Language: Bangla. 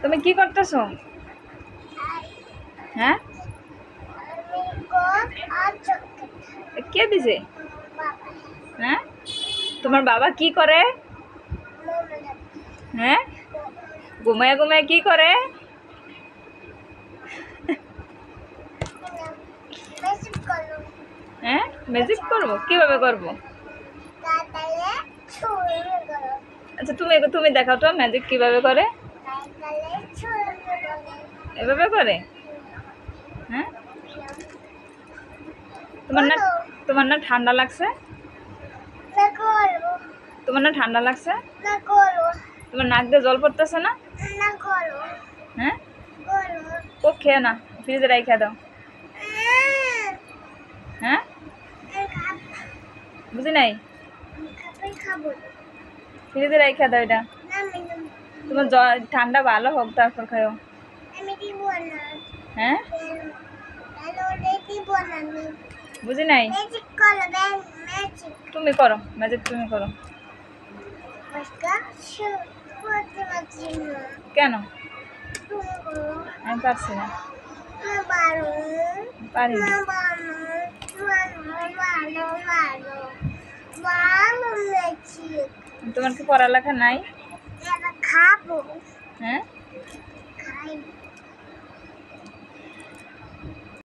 তুমি কি করতেছো? হ্যাঁ, কে দিছে? হ্যাঁ, তোমার বাবা কি করে? হ্যাঁ, ঘুমায় ঘুমায় কি করে? হ্যাঁ, ম্যাজিক করবো? কিভাবে করবো? আচ্ছা, তুমি তুমি দেখাও তো ম্যাজিক কিভাবে করে। এভাবে করে? হ্যাঁ, তোমার না তোমার না ঠান্ডা লাগছে? তোমার না ঠান্ডা লাগছে? তোমার নাক দিয়ে জল পড়তেছে না? হ্যাঁ, ও খেয়ে না, ফ্রিজে রাইখা দাও। হ্যাঁ, বুঝি নাই, ফ্রিজে রাইখা দাও এটা। তোমার ঠান্ডা ভালো হোক তারপর খাও। হ্যাঁ, বুঝি নাই, তুমি করো ম্যাজিক, তুমি করো। কেন? আমি পারছি না, পারি না। তোমার কি পড়ালেখা নাই? হ্যাঁ,